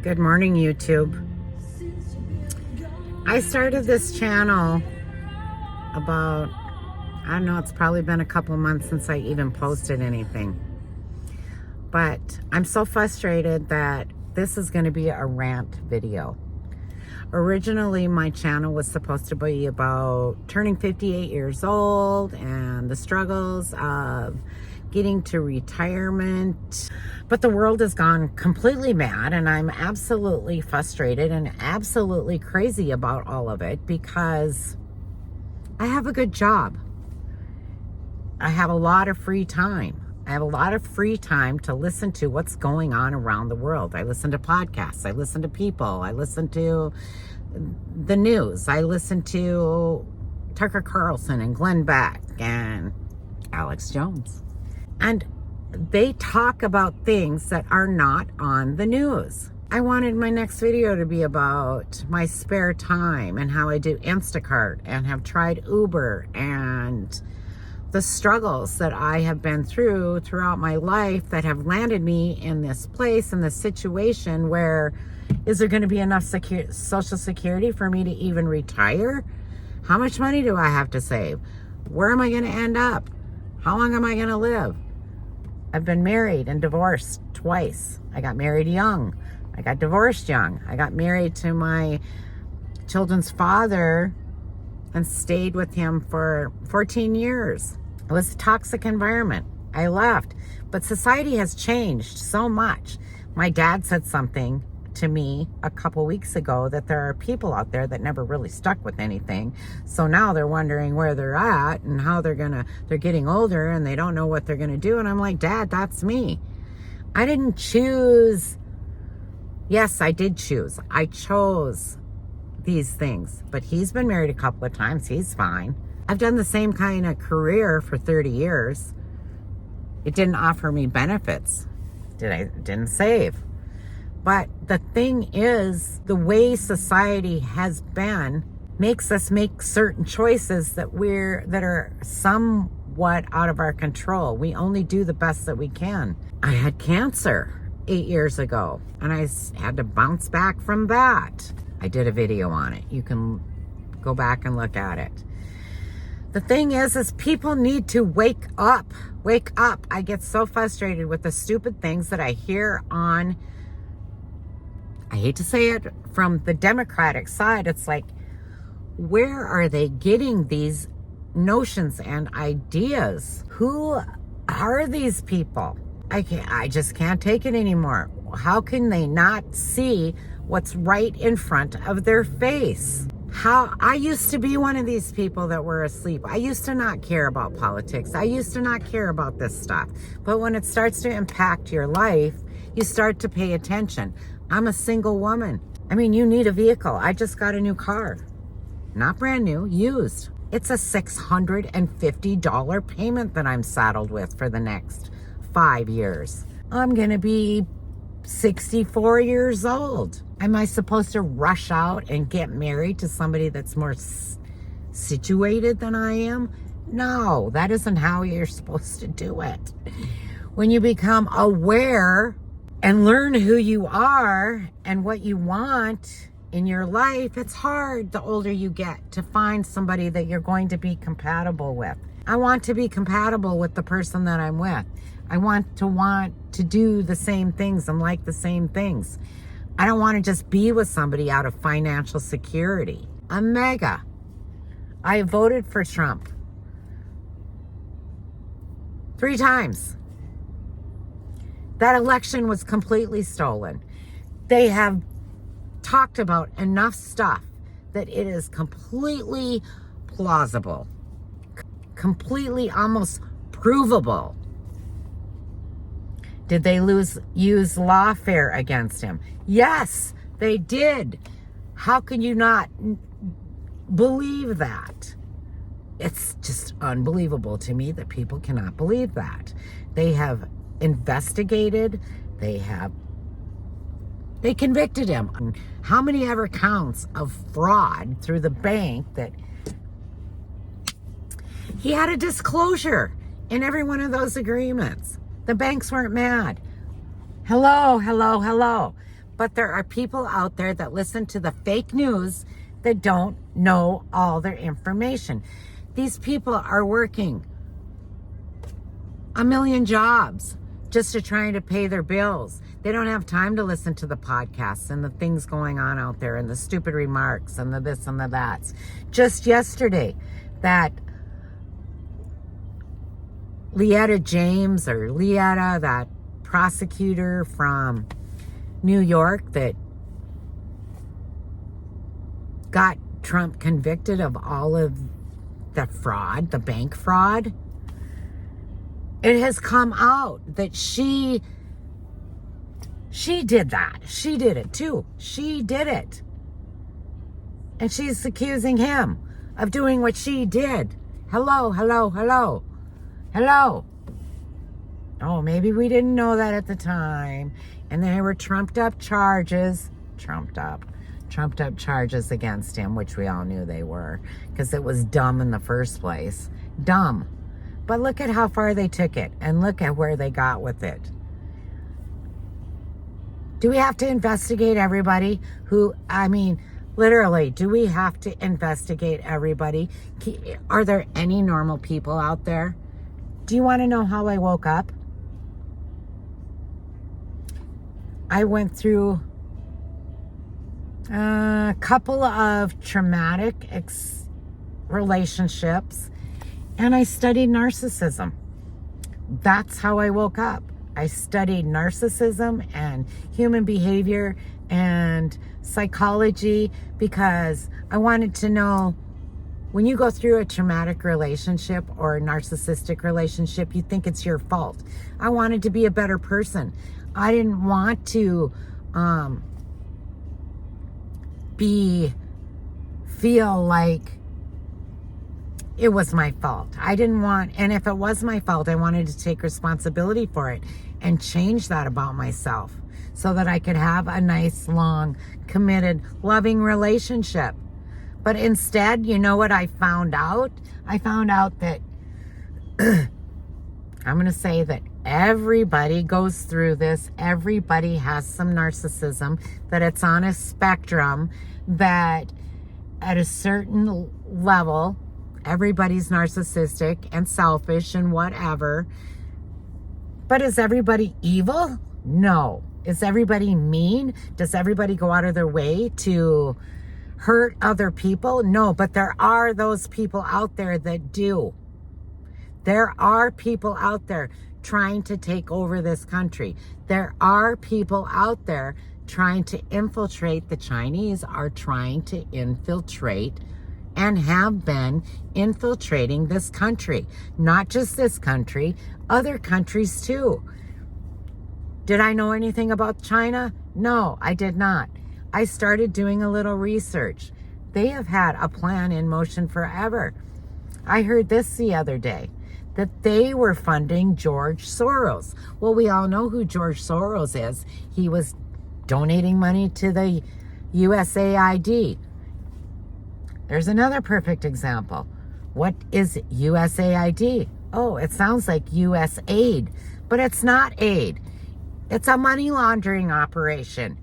Good morning, YouTube. I started this channel about, I don't know, it's probably been a couple months since I even posted anything. But I'm so frustrated that this is going to be a rant video. Originally, my channel was supposed to be about turning 58 years old and the struggles of getting to retirement. But the world has gone completely mad, and I'm absolutely frustrated and absolutely crazy about all of it because I have a good job. I have a lot of free time. I have a lot of free time to listen to what's going on around the world. I listen to podcasts. I listen to people. I listen to the news. I listen to Tucker Carlson and Glenn Beck and Alex Jones. And they talk about things that are not on the news. I wanted my next video to be about my spare time and how I do Instacart and have tried Uber and the struggles that I have been through throughout my life that have landed me in this place, in this situation where is there going to be enough Social Security for me to even retire? How much money do I have to save? Where am I going to end up? How long am I going to live? I've been married and divorced twice. I got married young. I got divorced young. I got married to my children's father and stayed with him for 14 years. It was a toxic environment. I left. But society has changed so much. My dad said something to me a couple weeks ago that there are people out there that never really stuck with anything. So now they're wondering where they're at and how they're getting older and they don't know what they're gonna do. And I'm like, Dad, that's me. I didn't choose. Yes, I did choose. I chose these things, but he's been married a couple of times. He's fine. I've done the same kind of career for 30 years. It didn't offer me benefits. Didn't save. But the thing is, the way society has been makes us make certain choices that are somewhat out of our control. We only do the best that we can. I had cancer 8 years ago, and I had to bounce back from that. I did a video on it. You can go back and look at it. The thing is people need to wake up. Wake up. I get so frustrated with the stupid things that I hear on, I hate to say it, from the Democratic side. It's like, where are they getting these notions and ideas? Who are these people? I just can't take it anymore. How can they not see what's right in front of their face? I used to be one of these people that were asleep. I used to not care about politics. I used to not care about this stuff. But when it starts to impact your life, you start to pay attention. I'm a single woman. I mean, you need a vehicle. I just got a new car. Not brand new, used. It's a $650 payment that I'm saddled with for the next 5 years. I'm going to be 64 years old. Am I supposed to rush out and get married to somebody that's more situated than I am? No, that isn't how you're supposed to do it. When you become aware and learn who you are and what you want in your life, it's hard the older you get to find somebody that you're going to be compatible with. I want to be compatible with the person that I'm with. I want to do the same things and like the same things. I don't want to just be with somebody out of financial security. I'm mega. I voted for Trump 3 times. That election was completely stolen. They have talked about enough stuff that it is completely plausible, completely almost provable. Did they use lawfare against him? Yes, they did. How can you not believe that? It's just unbelievable to me that people cannot believe that. They have investigated. They convicted him. How many ever counts of fraud through the bank that he had a disclosure in every one of those agreements? The banks weren't mad. Hello. But there are people out there that listen to the fake news that don't know all their information. These people are working a million jobs just to try to pay their bills. They don't have time to listen to the podcasts and the things going on out there and the stupid remarks and the this and the that's. Just yesterday, that Leetta James, or Leetta, that prosecutor from New York that got Trump convicted of all of the fraud, the bank fraud, it has come out that she did that. She did it too. She did it. And she's accusing him of doing what she did. Hello. Oh, maybe we didn't know that at the time. And there were trumped up charges against him, which we all knew they were, because it was dumb in the first place. Dumb. But look at how far they took it, and look at where they got with it. Do we have to investigate everybody literally, do we have to investigate everybody? Are there any normal people out there? Do you want to know how I woke up? I went through a couple of traumatic relationships, and I studied narcissism. That's how I woke up. I studied narcissism and human behavior and psychology because I wanted to know, when you go through a traumatic relationship or a narcissistic relationship, you think it's your fault. I wanted to be a better person. I didn't want to feel like it was my fault. And if it was my fault, I wanted to take responsibility for it and change that about myself so that I could have a nice, long, committed, loving relationship. But instead, you know what I found out? I found out that I'm going to say that everybody goes through this. Everybody has some narcissism, that it's on a spectrum, that at a certain level, everybody's narcissistic and selfish and whatever. But is everybody evil? No. Is everybody mean? Does everybody go out of their way to hurt other people? No, but there are those people out there that do. There are people out there trying to take over this country. There are people out there trying to infiltrate. The Chinese are trying to infiltrate and have been infiltrating this country. Not just this country, other countries too. Did I know anything about China? No, I did not. I started doing a little research. They have had a plan in motion forever. I heard this the other day, that they were funding George Soros. Well, we all know who George Soros is. He was donating money to the USAID. There's another perfect example. What is USAID? Oh, it sounds like US aid, but it's not aid. It's a money laundering operation.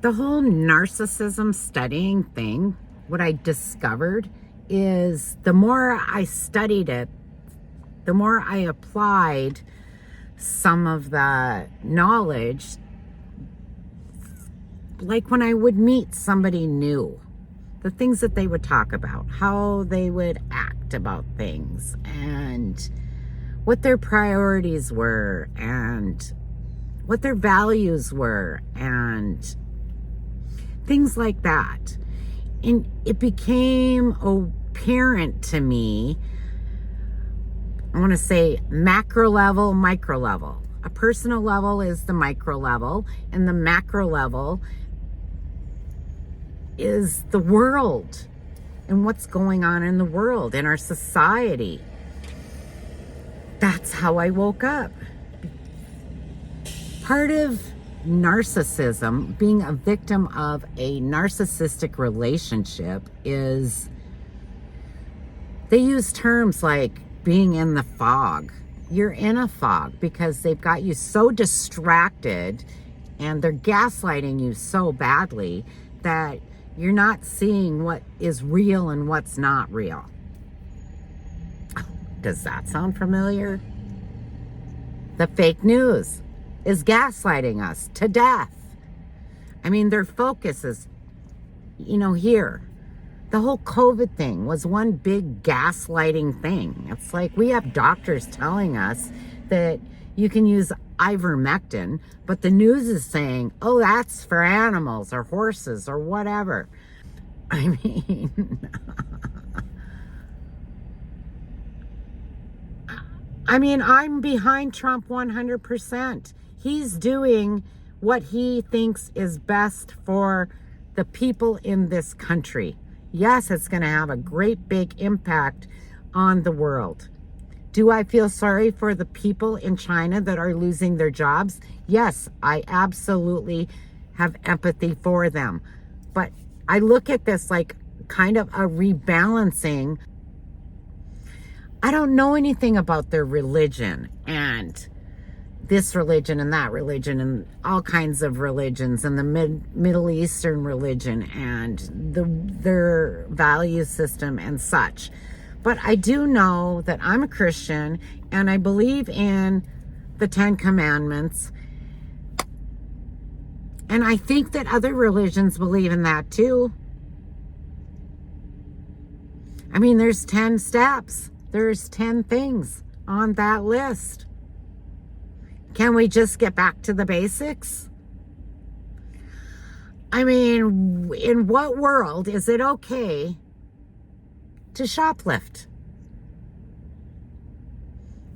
The whole narcissism studying thing, what I discovered is the more I studied it, the more I applied some of the knowledge, like when I would meet somebody new, the things that they would talk about, how they would act about things, and what their priorities were, and what their values were, and things like that. And it became apparent to me, I want to say macro level, micro level. A personal level is the micro level, and the macro level is the world and what's going on in the world, in our society. That's how I woke up. Part of narcissism, being a victim of a narcissistic relationship, is they use terms like being in the fog. You're in a fog because they've got you so distracted And they're gaslighting you so badly that you're not seeing what is real and what's not real. Does that sound familiar? The fake news is gaslighting us to death. I mean, their focus is, here. The whole COVID thing was one big gaslighting thing. It's like we have doctors telling us that you can use ivermectin, but the news is saying, oh, that's for animals or horses or whatever. I mean, I'm behind Trump 100%. He's doing what he thinks is best for the people in this country. Yes, it's going to have a great big impact on the world. Do I feel sorry for the people in China that are losing their jobs? Yes, I absolutely have empathy for them. But I look at this like kind of a rebalancing. I don't know anything about their religion and this religion and that religion and all kinds of religions and the Middle Eastern religion and their value system and such. But I do know that I'm a Christian and I believe in the 10 Commandments. And I think that other religions believe in that too. I mean, there's 10 steps. There's 10 things on that list. Can we just get back to the basics? I mean, in what world is it okay to shoplift?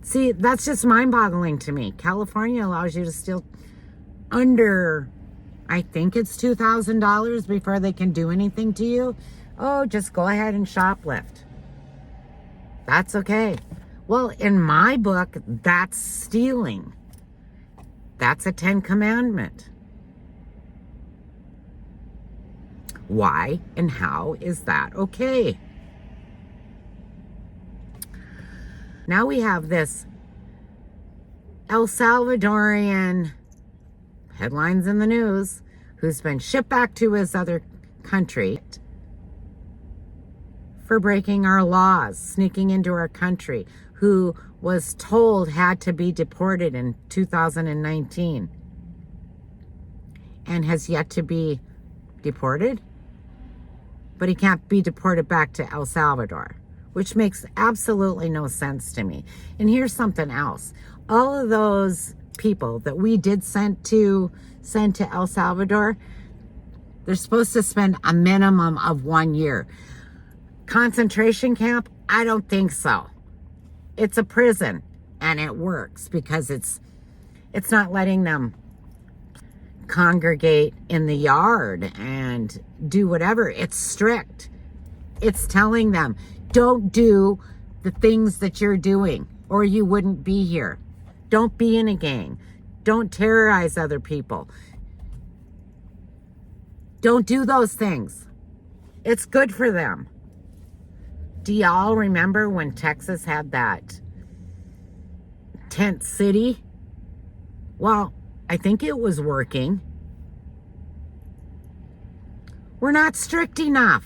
See, that's just mind-boggling to me. California allows you to steal under, I think it's $2,000 before they can do anything to you. Oh, just go ahead and shoplift. That's okay. Well, in my book, that's stealing. That's a 10 commandment. Why and how is that okay? Now we have this El Salvadorian, headlines in the news, who's been shipped back to his other country for breaking our laws, sneaking into our country, who was told had to be deported in 2019 and has yet to be deported. But he can't be deported back to El Salvador, which makes absolutely no sense to me. And here's something else. All of those people that we did send to El Salvador, they're supposed to spend a minimum of 1 year. Concentration camp? I don't think so. It's a prison, and it works because it's not letting them congregate in the yard and do whatever. It's strict. It's telling them, don't do the things that you're doing or you wouldn't be here. Don't be in a gang. Don't terrorize other people. Don't do those things. It's good for them. Do y'all remember when Texas had that tent city? Well, I think it was working. We're not strict enough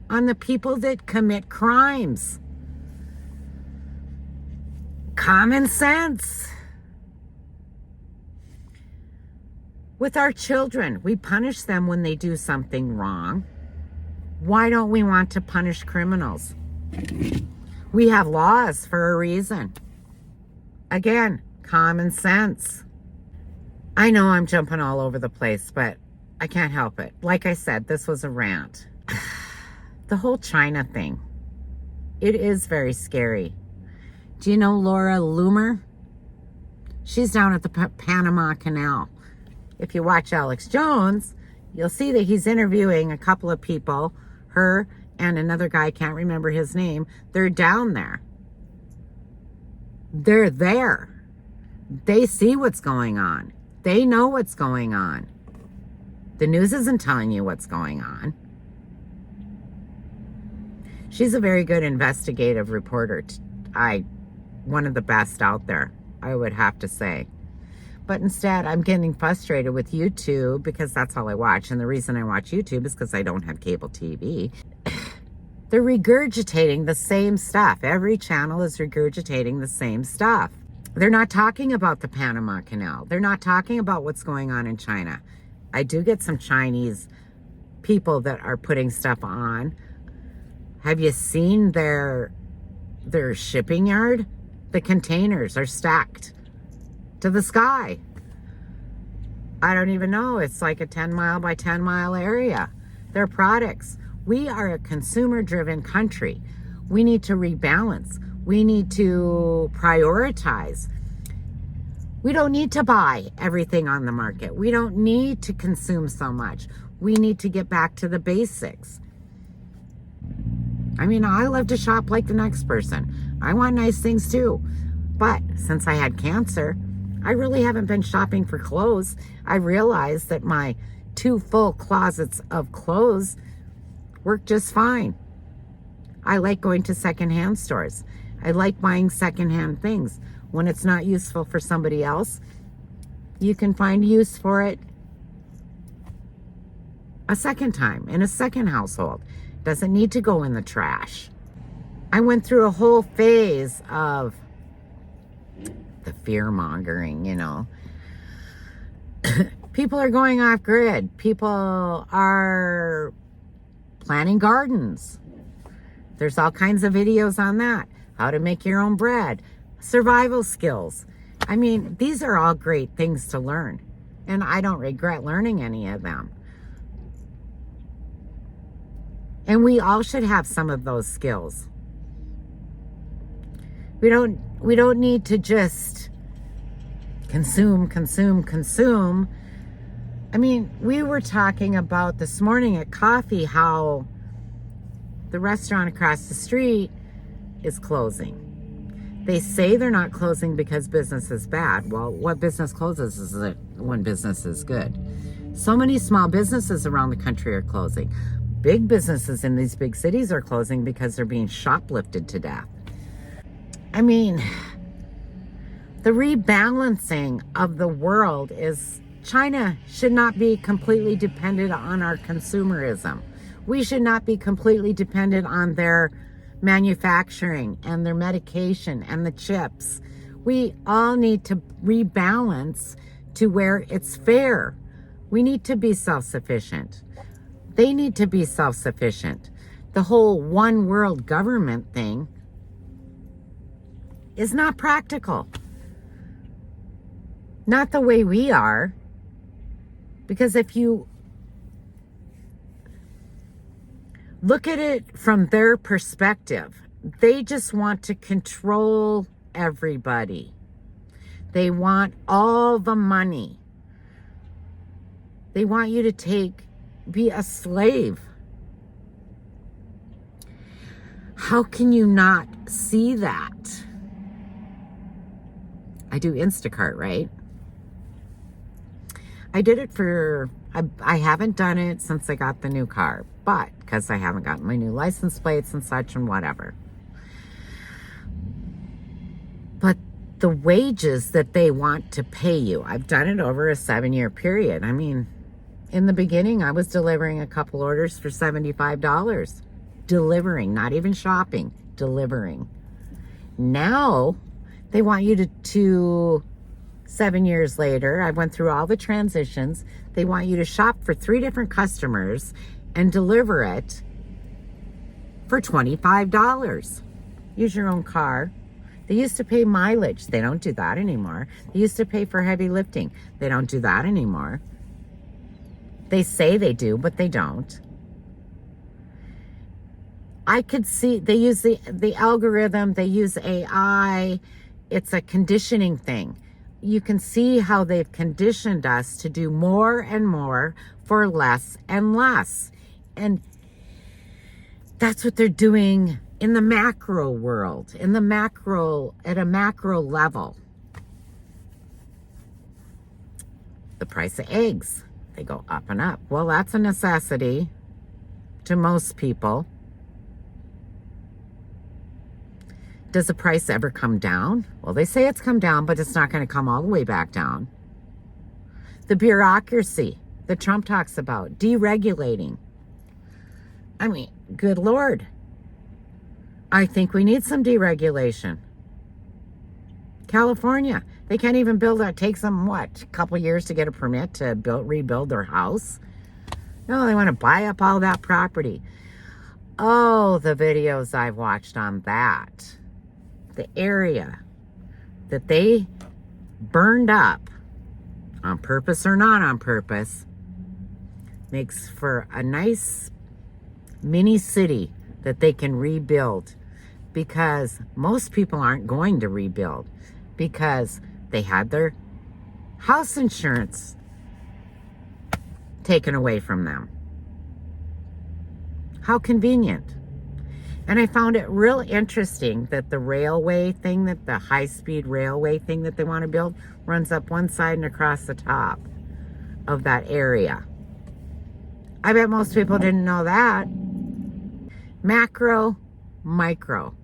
on the people that commit crimes. Common sense. With our children, we punish them when they do something wrong. Why don't we want to punish criminals? We have laws for a reason. Again, common sense. I know I'm jumping all over the place, but I can't help it. Like I said, this was a rant. The whole China thing. It is very scary. Do you know Laura Loomer? She's down at the Panama Canal. If you watch Alex Jones, you'll see that he's interviewing a couple of people, her and another guy, can't remember his name. They're down there. They're there. They see what's going on. They know what's going on. The news isn't telling you what's going on. She's a very good investigative reporter. One of the best out there, I would have to say. But instead, I'm getting frustrated with YouTube because that's all I watch. And the reason I watch YouTube is because I don't have cable TV. They're regurgitating the same stuff. Every channel is regurgitating the same stuff. They're not talking about the Panama Canal. They're not talking about what's going on in China. I do get some Chinese people that are putting stuff on. Have you seen their shipping yard? The containers are stacked to the sky. I don't even know. It's like a 10 mile by 10 mile area. Their products. We are a consumer-driven country. We need to rebalance. We need to prioritize. We don't need to buy everything on the market. We don't need to consume so much. We need to get back to the basics. I mean, I love to shop like the next person. I want nice things too. But since I had cancer, I really haven't been shopping for clothes. I realized that my 2 full closets of clothes work just fine. I like going to secondhand stores. I like buying secondhand things. When it's not useful for somebody else, you can find use for it a second time in a second household. Doesn't need to go in the trash. I went through a whole phase of the fear mongering, you know. People are going off grid. People are planting gardens. There's all kinds of videos on that. How to make your own bread. Survival skills. I mean, these are all great things to learn. And I don't regret learning any of them. And we all should have some of those skills. We don't need to just consume. I mean, we were talking about this morning at coffee how the restaurant across the street is closing. They say they're not closing because business is bad. Well, what business closes is it when business is good. So many small businesses around the country are closing. Big businesses in these big cities are closing because they're being shoplifted to death. I mean, the rebalancing of the world is China should not be completely dependent on our consumerism. We should not be completely dependent on their manufacturing and their medication and the chips. We all need to rebalance to where it's fair. We need to be self-sufficient. They need to be self-sufficient. The whole one world government thing is not practical. Not the way we are. Because if you look at it from their perspective, they just want to control everybody. They want all the money. They want you to be a slave. How can you not see that? I do Instacart, right? I did it I haven't done it since I got the new car, but because I haven't gotten my new license plates and such and whatever. But the wages that they want to pay you, I've done it over a 7-year period. I mean, in the beginning, I was delivering a couple orders for $75. Delivering, not even shopping, delivering. Now, they want you to 7 years later, I went through all the transitions. They want you to shop for 3 different customers and deliver it for $25. Use your own car. They used to pay mileage. They don't do that anymore. They used to pay for heavy lifting. They don't do that anymore. They say they do, but they don't. I could see they use the algorithm. They use AI. It's a conditioning thing. You can see how they've conditioned us to do more and more for less and less. And that's what they're doing in the macro world, at a macro level. The price of eggs, they go up and up. Well, that's a necessity to most people. Does the price ever come down? Well, they say it's come down, but it's not going to come all the way back down. The bureaucracy that Trump talks about, deregulating. I mean, good Lord. I think we need some deregulation. California, they can't even build it. Takes them, what, a couple years to get a permit to rebuild their house? No, they want to buy up all that property. Oh, the videos I've watched on that. The area that they burned up, on purpose or not on purpose, makes for a nice mini city that they can rebuild, because most people aren't going to rebuild because they had their house insurance taken away from them. How convenient. And I found it real interesting that the railway thing, that the high-speed railway thing that they want to build runs up one side and across the top of that area. I bet most people didn't know that. Macro, micro.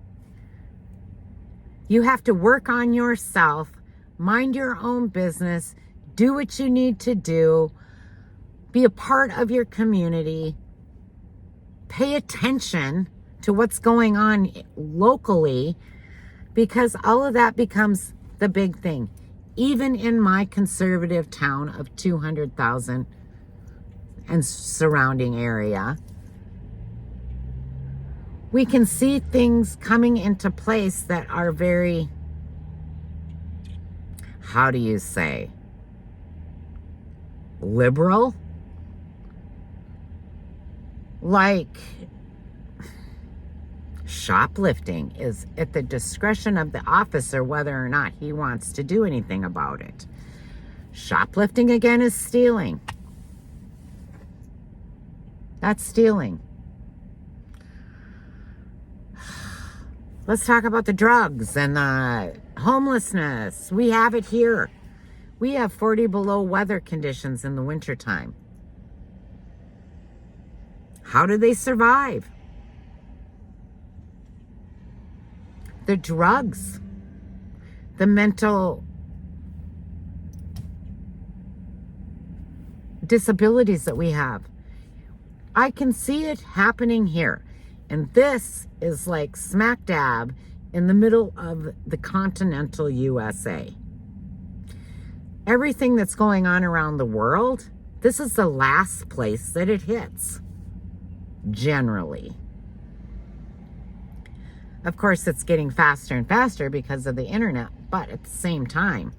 You have to work on yourself, mind your own business, do what you need to do, be a part of your community, pay attention to what's going on locally, because all of that becomes the big thing. Even in my conservative town of 200,000 and surrounding area, we can see things coming into place that are very, how do you say, liberal? Like, shoplifting is at the discretion of the officer whether or not he wants to do anything about it. Shoplifting, again, is stealing. That's stealing. Let's talk about the drugs and the homelessness. We have it here. We have 40 below weather conditions in the wintertime. How do they survive? The drugs, the mental disabilities that we have. I can see it happening here. And this is like smack dab in the middle of the continental USA. Everything that's going on around the world, this is the last place that it hits, generally. Of course, it's getting faster and faster because of the internet, but at the same time,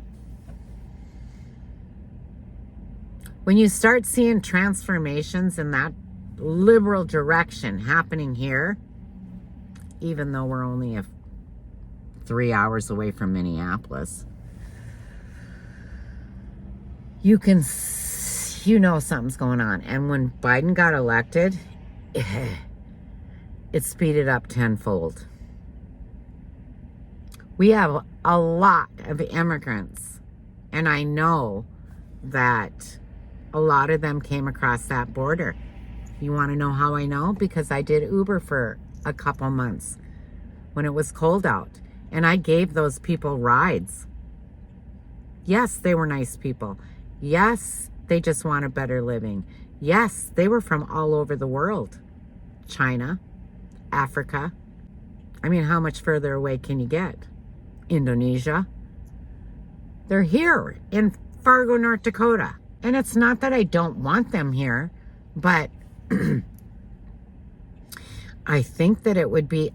when you start seeing transformations in that liberal direction happening here, even though we're only 3 hours away from Minneapolis, you know something's going on. And when Biden got elected, it speeded up tenfold. We have a lot of immigrants, and I know that a lot of them came across that border. You want to know how I know? Because I did Uber for a couple months when it was cold out, and I gave those people rides. Yes, they were nice people. Yes, they just want a better living. Yes, they were from all over the world. China, Africa. I mean, how much further away can you get? Indonesia. They're here in Fargo, North Dakota. And it's not that I don't want them here, but I think that it would be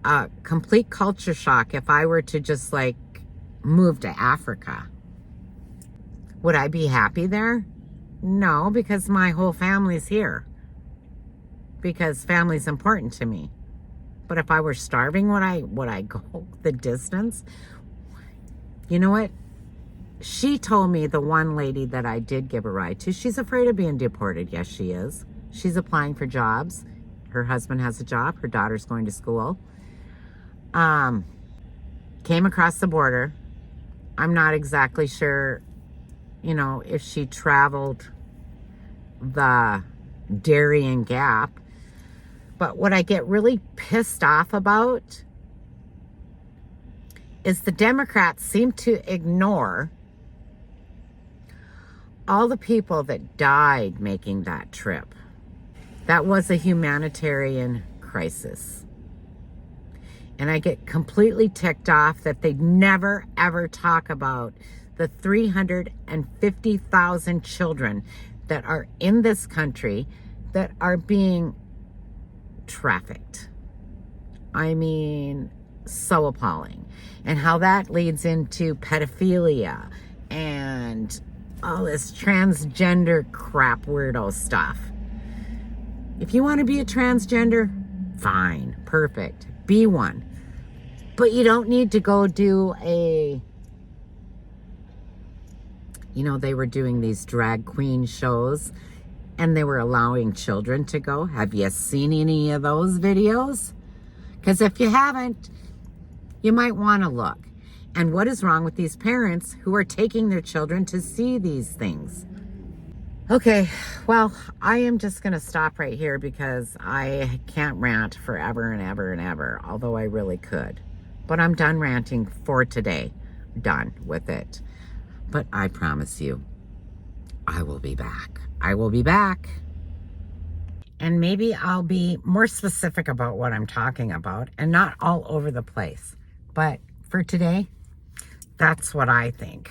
a complete culture shock if I were to just like move to Africa. Would I be happy there? No, because my whole family's here. Because family's important to me. But if I were starving, would I go the distance? You know what? She told me, the one lady that I did give a ride to, she's afraid of being deported. Yes, she is. She's applying for jobs. Her husband has a job. Her daughter's going to school. Came across the border. I'm not exactly sure, if she traveled the Darien Gap. But what I get really pissed off about is the Democrats seem to ignore all the people that died making that trip. That was a humanitarian crisis. And I get completely ticked off that they never, ever talk about the 350,000 children that are in this country that are being trafficked. I mean, so appalling. And how that leads into pedophilia and all this transgender crap weirdo stuff. If you want to be a transgender, fine, perfect, be one. But you don't need to go do a, they were doing these drag queen shows and they were allowing children to go. Have you seen any of those videos? Because if you haven't, you might want to look. And what is wrong with these parents who are taking their children to see these things? Okay, well, I am just going to stop right here because I can't rant forever and ever and ever, although I really could. But I'm done ranting for today. Done with it. But I promise you, I will be back. I will be back. And maybe I'll be more specific about what I'm talking about and not all over the place. But for today, that's what I think.